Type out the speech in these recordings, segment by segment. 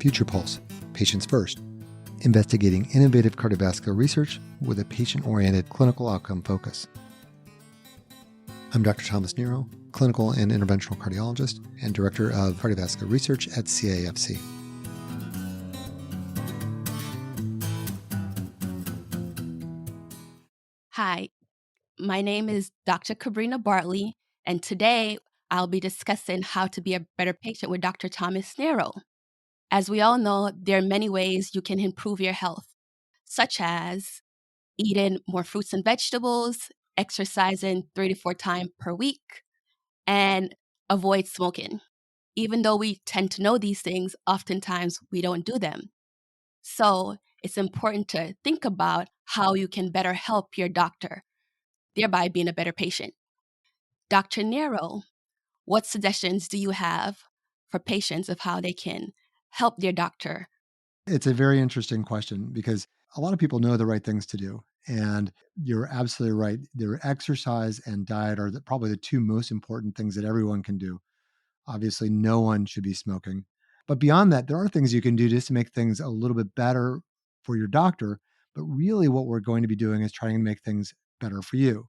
Future Pulse, Patients First, investigating innovative cardiovascular research with a patient-oriented clinical outcome focus. I'm Dr. Thomas Nero, clinical and interventional cardiologist and director of cardiovascular research at CAFC. Hi, my name is Dr. Kabrina Bartley, and today I'll be discussing how to be a better patient with Dr. Thomas Nero. As we all know, there are many ways you can improve your health, such as eating more fruits and vegetables, exercising 3 to 4 times per week, and avoid smoking. Even though we tend to know these things, oftentimes we don't do them. So it's important to think about how you can better help your doctor, thereby being a better patient. Dr. Nero, what suggestions do you have for patients of how they can help their doctor? It's a very interesting question because a lot of people know the right things to do. And you're absolutely right. Their exercise and diet are probably the two most important things that everyone can do. Obviously, no one should be smoking. But beyond that, there are things you can do just to make things a little bit better for your doctor. But really, what we're going to be doing is trying to make things better for you.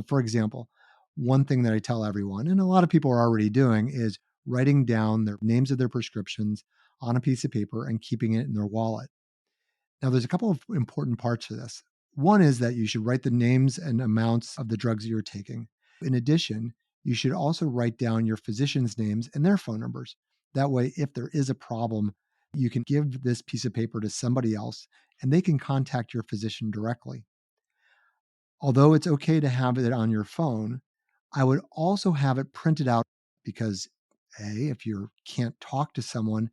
For example, one thing that I tell everyone, and a lot of people are already doing, is writing down their names of their prescriptions on a piece of paper and keeping it in their wallet. Now, there's a couple of important parts to this. One is that you should write the names and amounts of the drugs you're taking. In addition, you should also write down your physician's names and their phone numbers. That way, if there is a problem, you can give this piece of paper to somebody else and they can contact your physician directly. Although it's okay to have it on your phone, I would also have it printed out because A, if you can't talk to someone,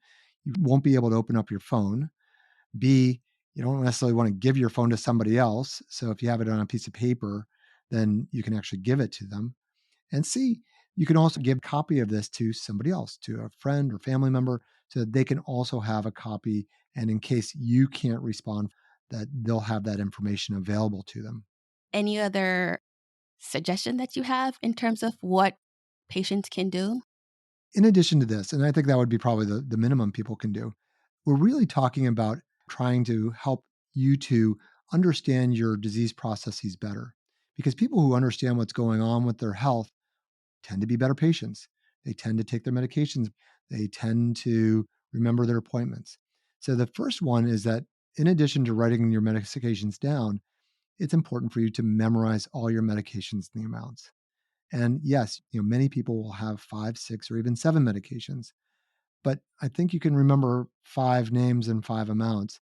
you won't be able to open up your phone. B, you don't necessarily want to give your phone to somebody else. So if you have it on a piece of paper, then you can actually give it to them. And C, you can also give a copy of this to somebody else, to a friend or family member, so that they can also have a copy. And in case you can't respond, that they'll have that information available to them. Any other suggestion that you have in terms of what patients can do? In addition to this, and I think that would be probably the minimum people can do, we're really talking about trying to help you to understand your disease processes better. Because people who understand what's going on with their health tend to be better patients. They tend to take their medications. They tend to remember their appointments. So the first one is that in addition to writing your medications down, it's important for you to memorize all your medications and the amounts. And yes, many people will have 5, 6, or even 7 medications. But I think you can remember 5 names and 5 amounts.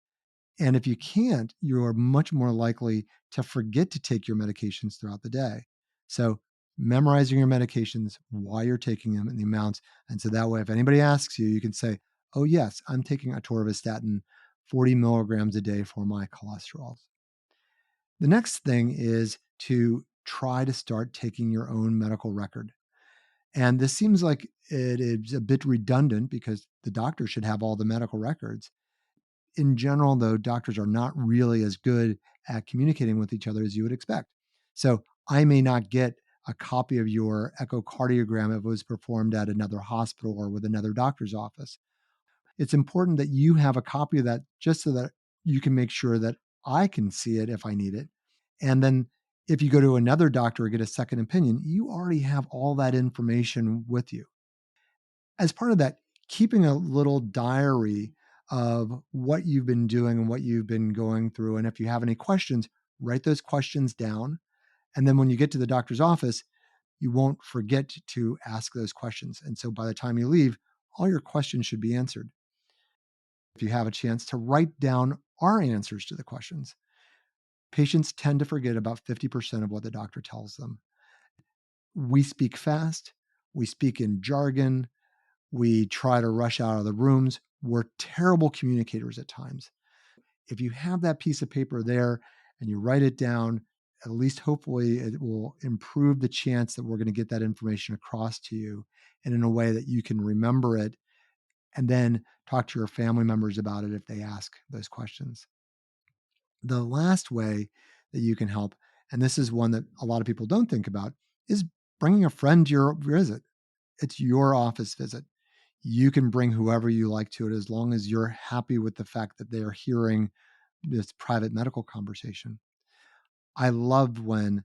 And if you can't, you're much more likely to forget to take your medications throughout the day. So memorizing your medications, why you're taking them, and the amounts. And so that way, if anybody asks you, you can say, oh, yes, I'm taking atorvastatin 40 milligrams a day for my cholesterol. The next thing is to try to start taking your own medical record. And this seems like it is a bit redundant because the doctor should have all the medical records. In general, though, doctors are not really as good at communicating with each other as you would expect. So I may not get a copy of your echocardiogram if it was performed at another hospital or with another doctor's office. It's important that you have a copy of that just so that you can make sure that I can see it if I need it. And then if you go to another doctor or get a second opinion, you already have all that information with you. As part of that, keeping a little diary of what you've been doing and what you've been going through. And if you have any questions, write those questions down. And then when you get to the doctor's office, you won't forget to ask those questions. And so by the time you leave, all your questions should be answered. If you have a chance to write down our answers to the questions, patients tend to forget about 50% of what the doctor tells them. We speak fast, we speak in jargon, we try to rush out of the rooms. We're terrible communicators at times. If you have that piece of paper there and you write it down, at least hopefully it will improve the chance that we're going to get that information across to you and in a way that you can remember it and then talk to your family members about it if they ask those questions. The last way that you can help, and this is one that a lot of people don't think about, is bringing a friend to your visit. It's your office visit. You can bring whoever you like to it as long as you're happy with the fact that they are hearing this private medical conversation. I love when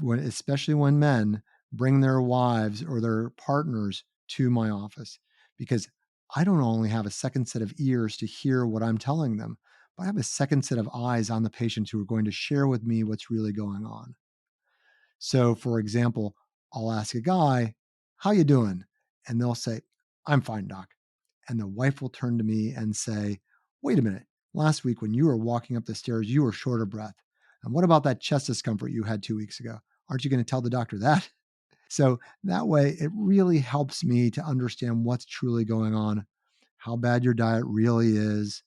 especially when men bring their wives or their partners to my office, because I don't only have a second set of ears to hear what I'm telling them, but I have a second set of eyes on the patient who are going to share with me what's really going on. So, for example, I'll ask a guy, "How you doing?" And they'll say, "I'm fine, doc." And the wife will turn to me and say, "Wait a minute. Last week when you were walking up the stairs, you were short of breath. And what about that chest discomfort you had 2 weeks ago? Aren't you going to tell the doctor that?" So that way, it really helps me to understand what's truly going on, how bad your diet really is,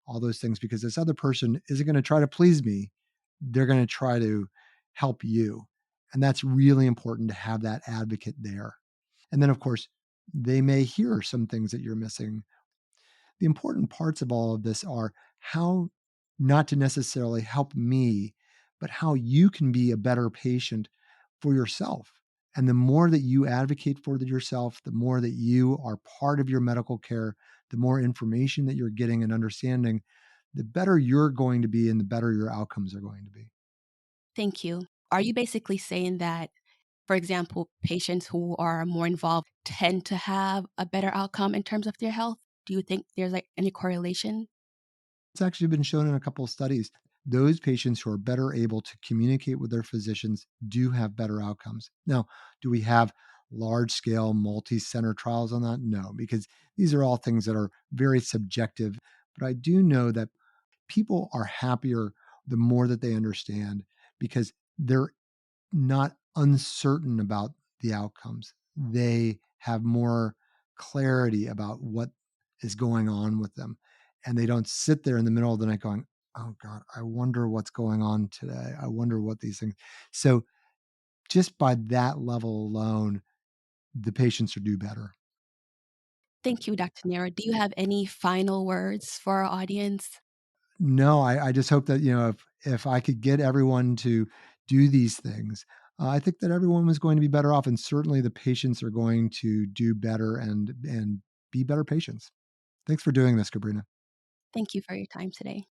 all those things, because this other person isn't going to try to please me. They're going to try to help you. And that's really important to have that advocate there. And then, of course, they may hear some things that you're missing. The important parts of all of this are how not to necessarily help me, but how you can be a better patient for yourself. And the more that you advocate for yourself, the more that you are part of your medical care, the more information that you're getting and understanding, the better you're going to be and the better your outcomes are going to be. Thank you. Are you basically saying that, for example, patients who are more involved tend to have a better outcome in terms of their health? Do you think there's like any correlation? It's actually been shown in a couple of studies. Those patients who are better able to communicate with their physicians do have better outcomes. Now, do we have large scale multi center trials on that? No, because these are all things that are very subjective. But I do know that people are happier the more that they understand, because they're not uncertain about the outcomes. They have more clarity about what is going on with them. And they don't sit there in the middle of the night going, "Oh God, I wonder what's going on today. I wonder what these things." So just by that level alone, the patients will do better. Thank you, Dr. Nero. Do you have any final words for our audience? No, I just hope that, if I could get everyone to do these things, I think that everyone was going to be better off, and certainly the patients are going to do better and be better patients. Thanks for doing this, Kabrina. Thank you for your time today.